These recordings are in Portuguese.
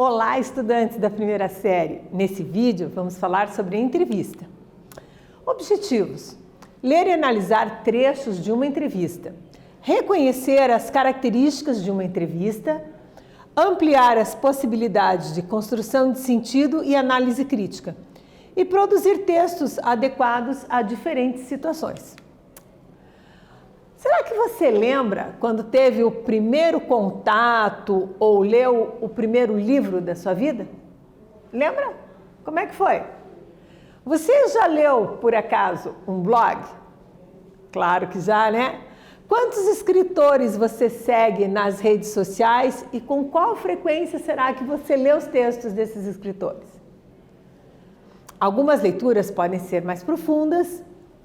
Olá, estudantes da primeira série! Nesse vídeo vamos falar sobre entrevista. Objetivos: ler e analisar trechos de uma entrevista, reconhecer as características de uma entrevista, ampliar as possibilidades de construção de sentido e análise crítica e produzir textos adequados a diferentes situações. Será que você lembra quando teve o primeiro contato ou leu o primeiro livro da sua vida? Lembra? Como é que foi? Você já leu, por acaso, um blog? Claro que já, né? Quantos escritores você segue nas redes sociais e com qual frequência será que você lê os textos desses escritores? Algumas leituras podem ser mais profundas,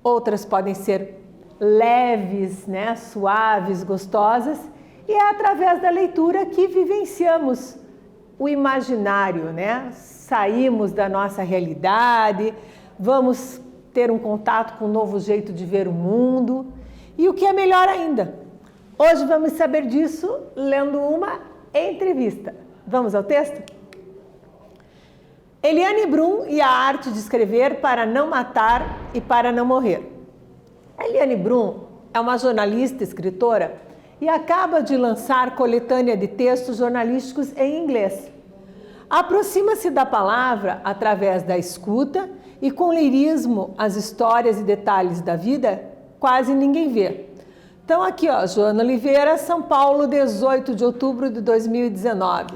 outras podem ser leves, né, suaves, gostosas, e é através da leitura que vivenciamos o imaginário, né? Saímos da nossa realidade, vamos ter um contato com um novo jeito de ver o mundo. E o que é melhor ainda, hoje vamos saber disso lendo uma entrevista. Vamos ao texto? Eliane Brum e a arte de escrever para não matar e para não morrer. Eliane Brum é uma jornalista, escritora e acaba de lançar coletânea de textos jornalísticos em inglês. Aproxima-se da palavra através da escuta e com lirismo as histórias e detalhes da vida quase ninguém vê. Então aqui, ó, Joana Oliveira, São Paulo, 18 de outubro de 2019.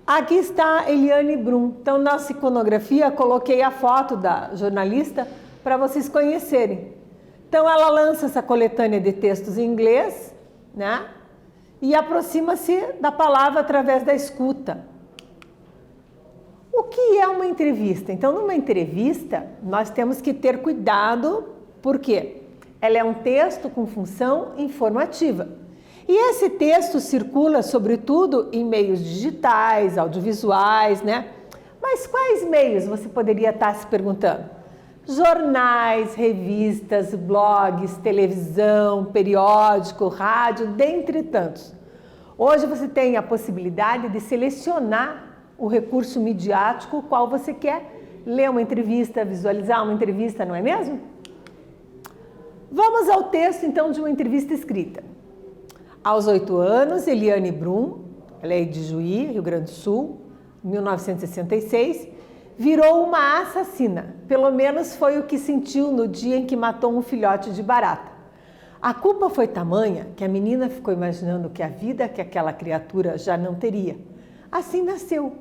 Aqui está Eliane Brum. Então, na iconografia, coloquei a foto da jornalista para vocês conhecerem. Então, ela lança essa coletânea de textos em inglês, né? E aproxima-se da palavra através da escuta. O que é uma entrevista? Então, numa entrevista, nós temos que ter cuidado, porque ela é um texto com função informativa. E esse texto circula, sobretudo, em meios digitais, audiovisuais, né? Mas quais meios você poderia estar se perguntando? Jornais, revistas, blogs, televisão, periódico, rádio, dentre tantos. Hoje você tem a possibilidade de selecionar o recurso midiático qual você quer ler uma entrevista, visualizar uma entrevista, não é mesmo? Vamos ao texto, então, de uma entrevista escrita. Aos 8 anos, Eliane Brum, ela é de Juí, Rio Grande do Sul, 1966, virou uma assassina. Pelo menos foi o que sentiu no dia em que matou um filhote de barata. A culpa foi tamanha que a menina ficou imaginando que a vida que aquela criatura já não teria. Assim nasceu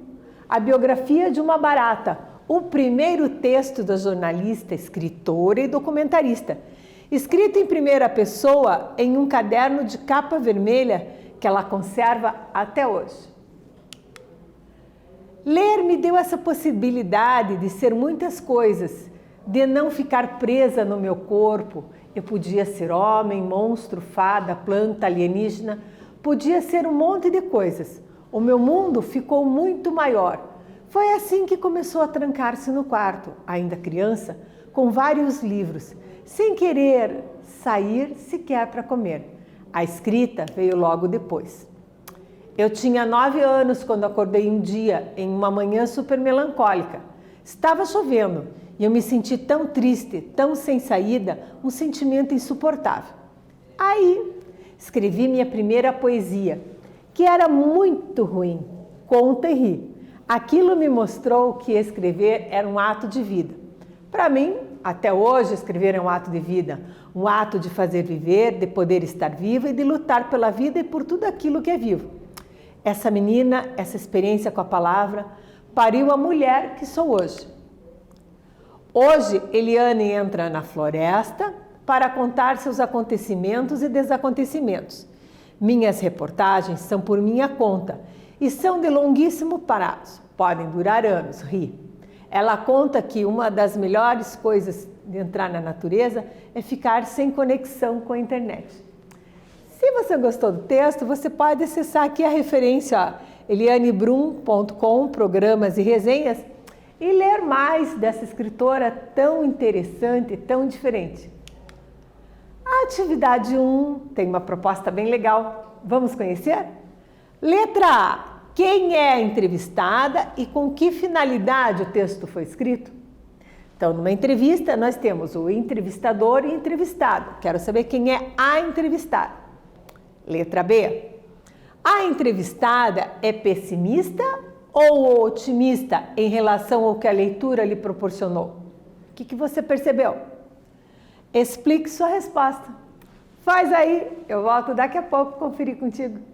a biografia de uma barata, o primeiro texto da jornalista, escritora e documentarista, escrito em primeira pessoa em um caderno de capa vermelha que ela conserva até hoje. Ler me deu essa possibilidade de ser muitas coisas, de não ficar presa no meu corpo. Eu podia ser homem, monstro, fada, planta, alienígena, podia ser um monte de coisas. O meu mundo ficou muito maior. Foi assim que começou a trancar-se no quarto, ainda criança, com vários livros, sem querer sair sequer para comer. A escrita veio logo depois. Eu tinha 9 anos quando acordei um dia, em uma manhã super melancólica. Estava chovendo e eu me senti tão triste, tão sem saída, um sentimento insuportável. Aí, escrevi minha primeira poesia, que era muito ruim, Conta e Ri. Aquilo me mostrou que escrever era um ato de vida. Para mim, até hoje, escrever é um ato de vida, um ato de fazer viver, de poder estar viva e de lutar pela vida e por tudo aquilo que é vivo. Essa menina, essa experiência com a palavra, pariu a mulher que sou hoje. Hoje, Eliane entra na floresta para contar seus acontecimentos e desacontecimentos. Minhas reportagens são por minha conta e são de longuíssimo prazo, podem durar anos, ri. Ela conta que uma das melhores coisas de entrar na natureza é ficar sem conexão com a internet. Se você gostou do texto, você pode acessar aqui a referência elianebrum.com, programas e resenhas, e ler mais dessa escritora tão interessante, tão diferente. A atividade 1 tem uma proposta bem legal. Vamos conhecer? Letra A. quem é a entrevistada e com que finalidade o texto foi escrito. Então, numa entrevista, nós temos o entrevistador e o entrevistado. Quero saber quem é a entrevistada. Letra B. A entrevistada é pessimista ou otimista em relação ao que a leitura lhe proporcionou? O que você percebeu? Explique sua resposta. Faz aí, eu volto daqui a pouco conferir contigo.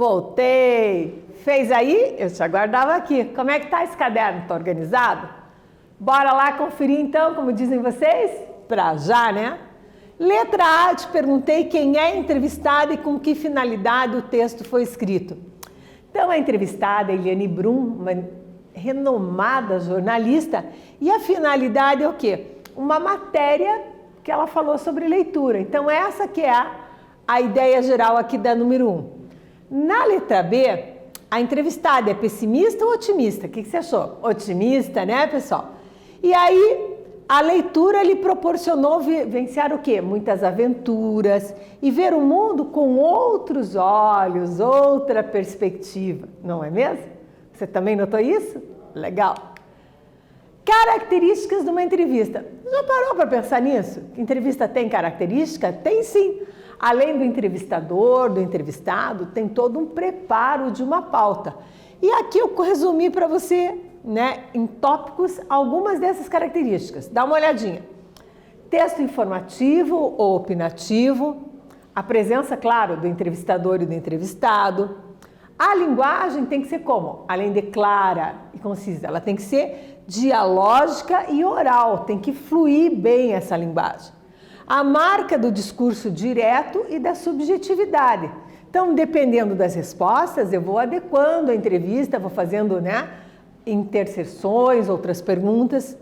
Voltei! Fez aí? Eu te aguardava aqui. Como é que tá esse caderno? Tá organizado? Bora lá conferir então, como dizem vocês? Pra já, né? Letra A, te perguntei quem é entrevistada e com que finalidade o texto foi escrito. Então, a entrevistada é Eliane Brum, uma renomada jornalista, e a finalidade é o quê? Uma matéria que ela falou sobre leitura. Então, essa que é a ideia geral aqui da número 1. Na letra B, a entrevistada é pessimista ou otimista? O que você achou? Otimista, né, pessoal? E aí, a leitura lhe proporcionou vivenciar o quê? Muitas aventuras e ver o mundo com outros olhos, outra perspectiva, não é mesmo? Você também notou isso? Legal. Características de uma entrevista. Já parou para pensar nisso? Entrevista tem característica? Tem sim. Além do entrevistador, do entrevistado, tem todo um preparo de uma pauta. E aqui eu resumi para você, né, em tópicos, algumas dessas características. Dá uma olhadinha. Texto informativo ou opinativo, a presença, claro, do entrevistador e do entrevistado. A linguagem tem que ser como? Além de clara e concisa, ela tem que ser dialógica e oral, tem que fluir bem essa linguagem. A marca do discurso direto e da subjetividade. Então, dependendo das respostas, eu vou adequando a entrevista, vou fazendo, interseções, outras perguntas.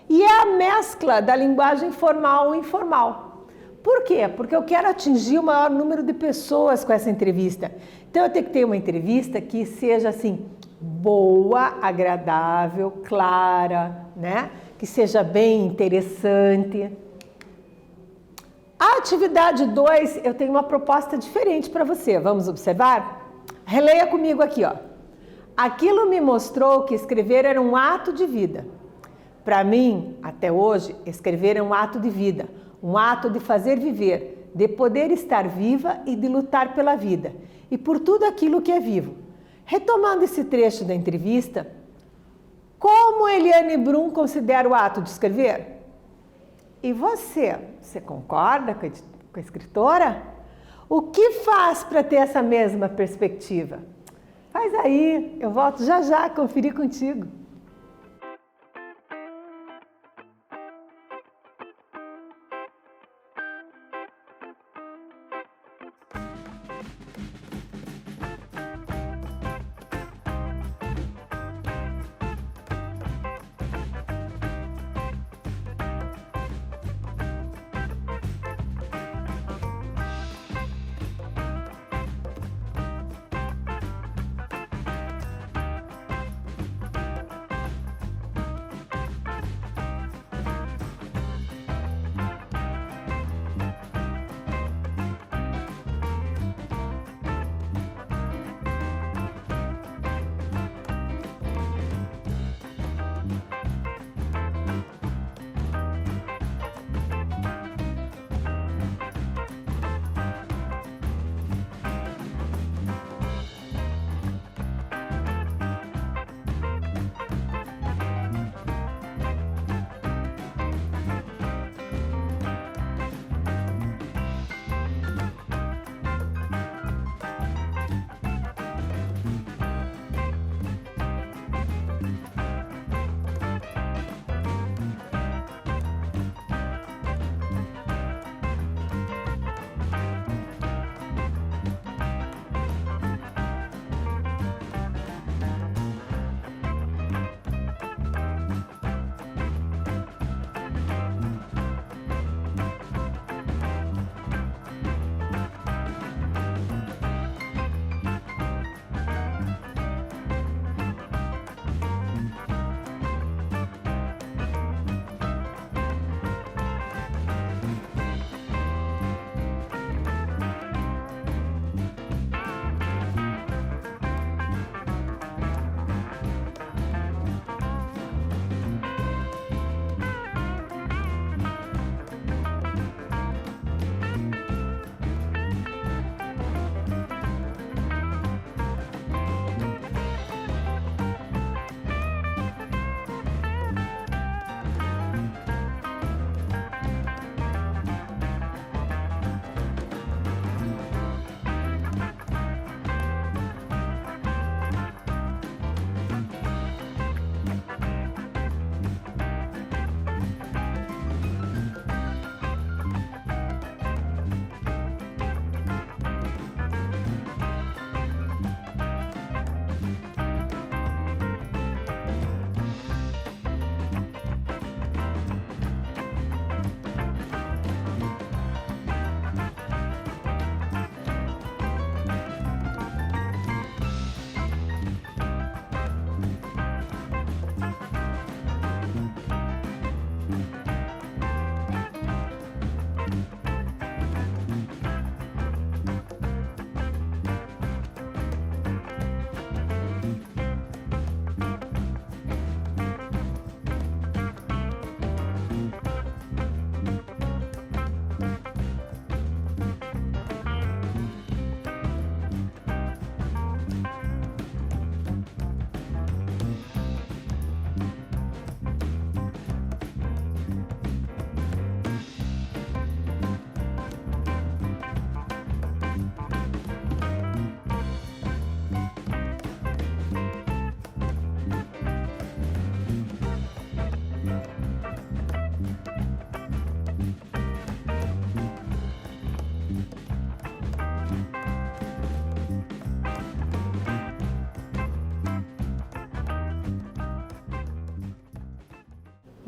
E é a mescla da linguagem formal e informal. Por quê? Porque eu quero atingir o maior número de pessoas com essa entrevista. Então, eu tenho que ter uma entrevista que seja, assim, boa, agradável, clara, que seja bem interessante. A atividade 2, eu tenho uma proposta diferente para você. Vamos observar? Releia comigo aqui, ó. Aquilo me mostrou que escrever era um ato de vida. Para mim, até hoje, escrever é um ato de vida, um ato de fazer viver, de poder estar viva e de lutar pela vida e por tudo aquilo que é vivo. Retomando esse trecho da entrevista, como Eliane Brum considera o ato de escrever? E você concorda com a escritora? O que faz para ter essa mesma perspectiva? Faz aí, eu volto já já a conferir contigo.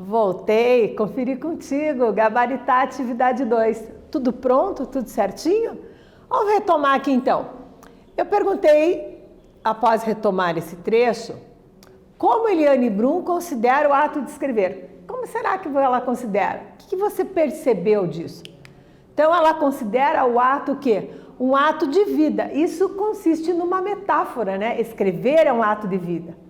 Voltei, conferi contigo, gabaritar atividade 2. Tudo pronto? Tudo certinho? Vamos retomar aqui então. Eu perguntei, após retomar esse trecho, como Eliane Brum considera o ato de escrever. Como será que ela considera? O que você percebeu disso? Então ela considera o ato o quê? Um ato de vida. Isso consiste numa metáfora, né? Escrever é um ato de vida.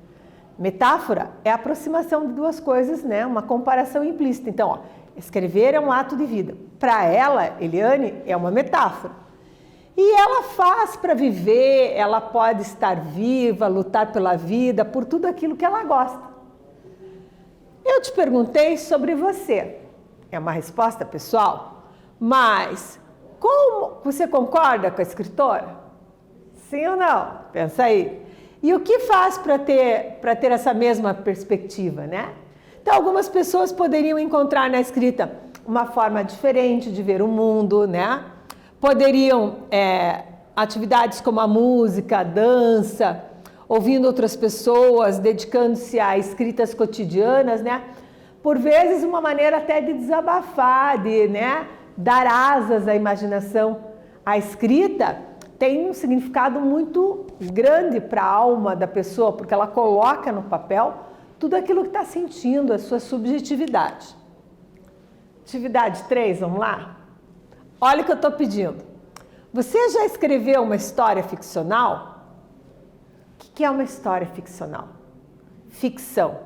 Metáfora é a aproximação de duas coisas, né? Uma comparação implícita. Então, ó, escrever é um ato de vida. Para ela, Eliane, é uma metáfora. E ela faz para viver, ela pode estar viva, lutar pela vida, por tudo aquilo que ela gosta. Eu te perguntei sobre você. É uma resposta pessoal, mas como você concorda com a escritora? Sim ou não? Pensa aí. E o que faz para ter essa mesma perspectiva, né? Então, algumas pessoas poderiam encontrar na escrita uma forma diferente de ver o mundo, né? Poderiam, atividades como a música, a dança, ouvindo outras pessoas, dedicando-se a escritas cotidianas, né? Por vezes, uma maneira até de desabafar, de, né, dar asas à imaginação. A escrita tem um significado muito grande para a alma da pessoa, porque ela coloca no papel tudo aquilo que está sentindo, a sua subjetividade. Atividade 3, vamos lá? Olha o que eu estou pedindo. Você já escreveu uma história ficcional? O que é uma história ficcional? Ficção.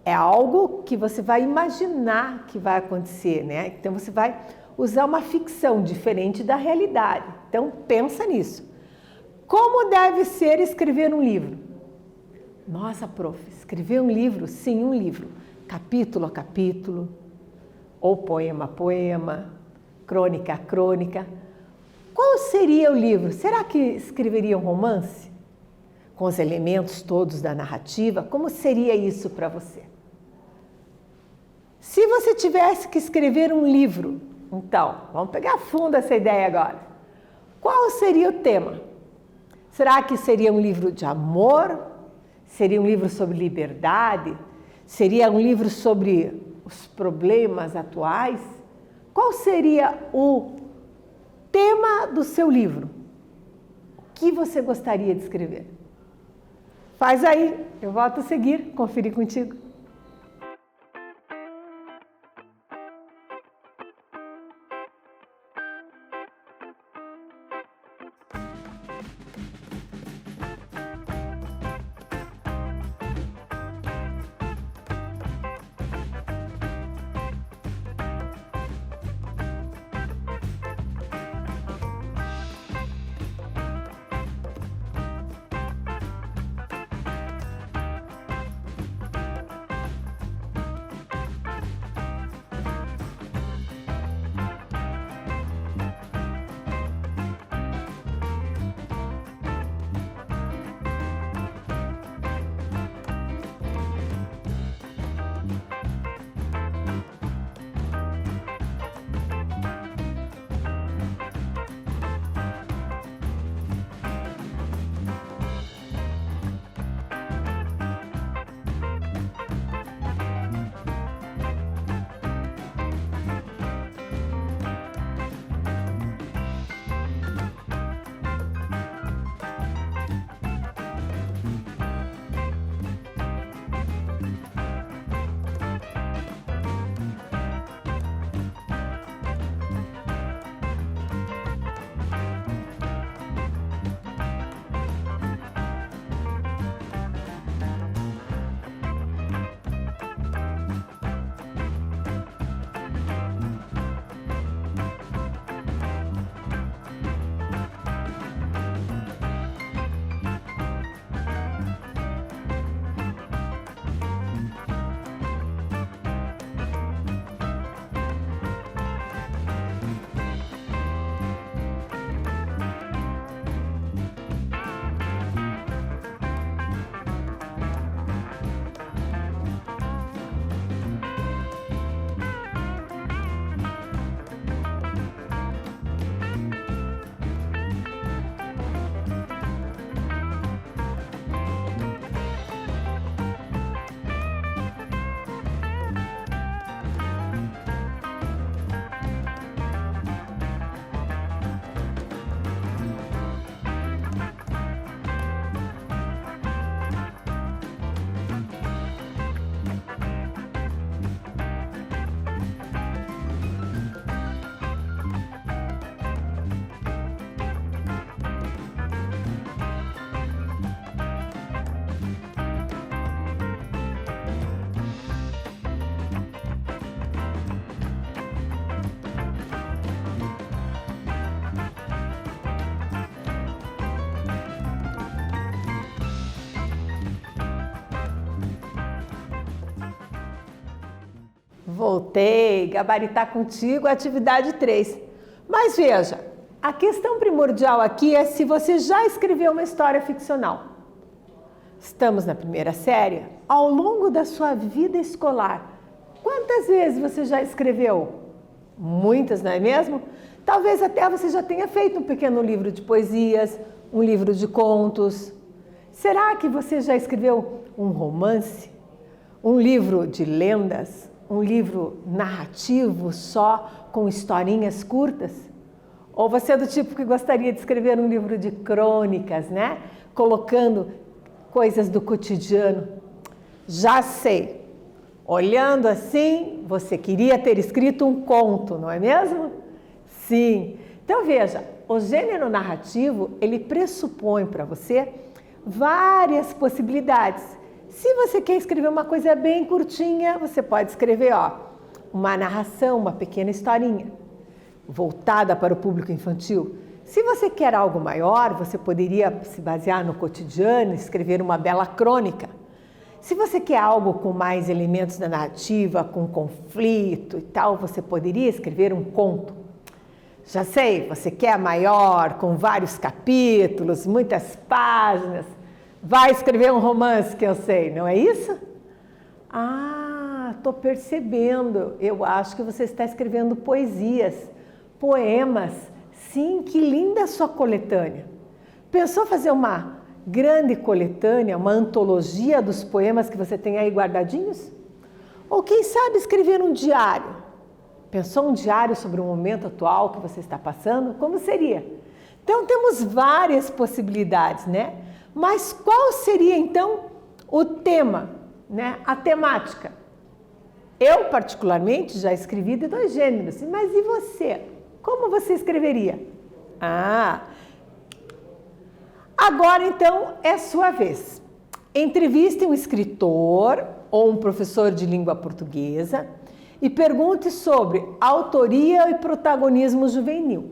É algo que você vai imaginar que vai acontecer, né? Então você vai usar uma ficção diferente da realidade. Então pensa nisso. Como deve ser escrever um livro? Nossa, prof, escrever um livro? Sim, um livro. Capítulo a capítulo, ou poema a poema, crônica a crônica. Qual seria o livro? Será que escreveria um romance? Com os elementos todos da narrativa? Como seria isso para você? Se você tivesse que escrever um livro, então, vamos pegar a fundo essa ideia agora. Qual seria o tema? Será que seria um livro de amor? Seria um livro sobre liberdade? Seria um livro sobre os problemas atuais? Qual seria o tema do seu livro? O que você gostaria de escrever? Faz aí, eu volto a seguir, conferir contigo. Voltei, gabaritar contigo, atividade 3. Mas veja, a questão primordial aqui é se você já escreveu uma história ficcional. Estamos na primeira série. Ao longo da sua vida escolar, quantas vezes você já escreveu? Muitas, não é mesmo? Talvez até você já tenha feito um pequeno livro de poesias, um livro de contos. Será que você já escreveu um romance? Um livro de lendas? Um livro narrativo só com historinhas curtas? Ou você é do tipo que gostaria de escrever um livro de crônicas, né? Colocando coisas do cotidiano? Já sei. Olhando assim, você queria ter escrito um conto, não é mesmo? Sim. Então veja, o gênero narrativo, ele pressupõe para você várias possibilidades. Se você quer escrever uma coisa bem curtinha, você pode escrever, uma narração, uma pequena historinha, voltada para o público infantil. Se você quer algo maior, você poderia se basear no cotidiano, escrever uma bela crônica. Se você quer algo com mais elementos da narrativa, com conflito e tal, você poderia escrever um conto. Já sei, você quer maior, com vários capítulos, muitas páginas. Vai escrever um romance, que eu sei, não é isso? Ah, estou percebendo. Eu acho que você está escrevendo poesias, poemas. Sim, que linda a sua coletânea. Pensou fazer uma grande coletânea, uma antologia dos poemas que você tem aí guardadinhos? Ou quem sabe escrever um diário? Pensou um diário sobre o momento atual que você está passando? Como seria? Então temos várias possibilidades, né? Mas qual seria então o tema, né? A temática? Eu particularmente já escrevi de 2 gêneros, mas e você? Como você escreveria? Agora, então, é sua vez. Entreviste um escritor ou um professor de língua portuguesa e pergunte sobre autoria e protagonismo juvenil.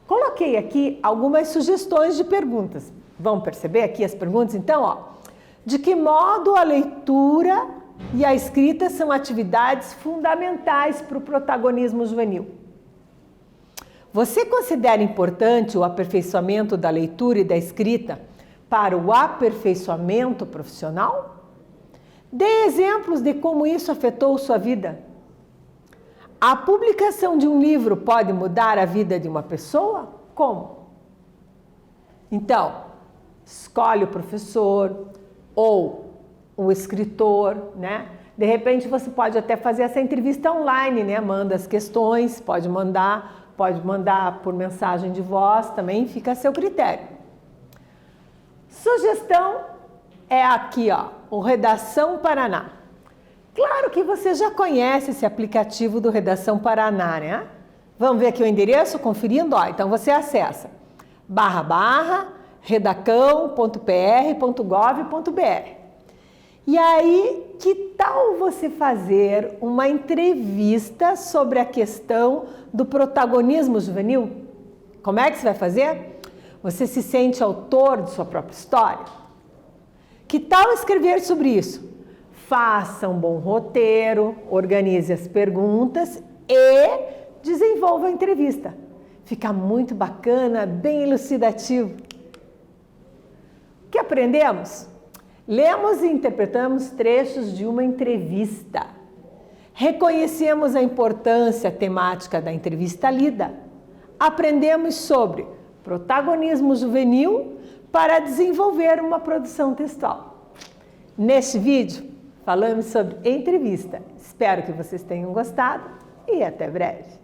Coloquei aqui algumas sugestões de perguntas. Vamos perceber aqui as perguntas? Então, de que modo a leitura e a escrita são atividades fundamentais para o protagonismo juvenil? Você considera importante o aperfeiçoamento da leitura e da escrita para o aperfeiçoamento profissional? Dê exemplos de como isso afetou sua vida. A publicação de um livro pode mudar a vida de uma pessoa? Como? Então, escolhe o professor ou o escritor, né? De repente você pode até fazer essa entrevista online, né? Manda as questões, pode mandar por mensagem de voz, também fica a seu critério. Sugestão é aqui, o Redação Paraná. Claro que você já conhece esse aplicativo do Redação Paraná, né? Vamos ver aqui o endereço, conferindo, então você acessa /redacão.pr.gov.br. E aí, que tal você fazer uma entrevista sobre a questão do protagonismo juvenil? Como é que você vai fazer? Você se sente autor de sua própria história? Que tal escrever sobre isso? Faça um bom roteiro, organize as perguntas e desenvolva a entrevista. Fica muito bacana, bem elucidativo. O que aprendemos? Lemos e interpretamos trechos de uma entrevista. Reconhecemos a importância temática da entrevista lida. Aprendemos sobre protagonismo juvenil para desenvolver uma produção textual. Neste vídeo, falamos sobre entrevista. Espero que vocês tenham gostado e até breve.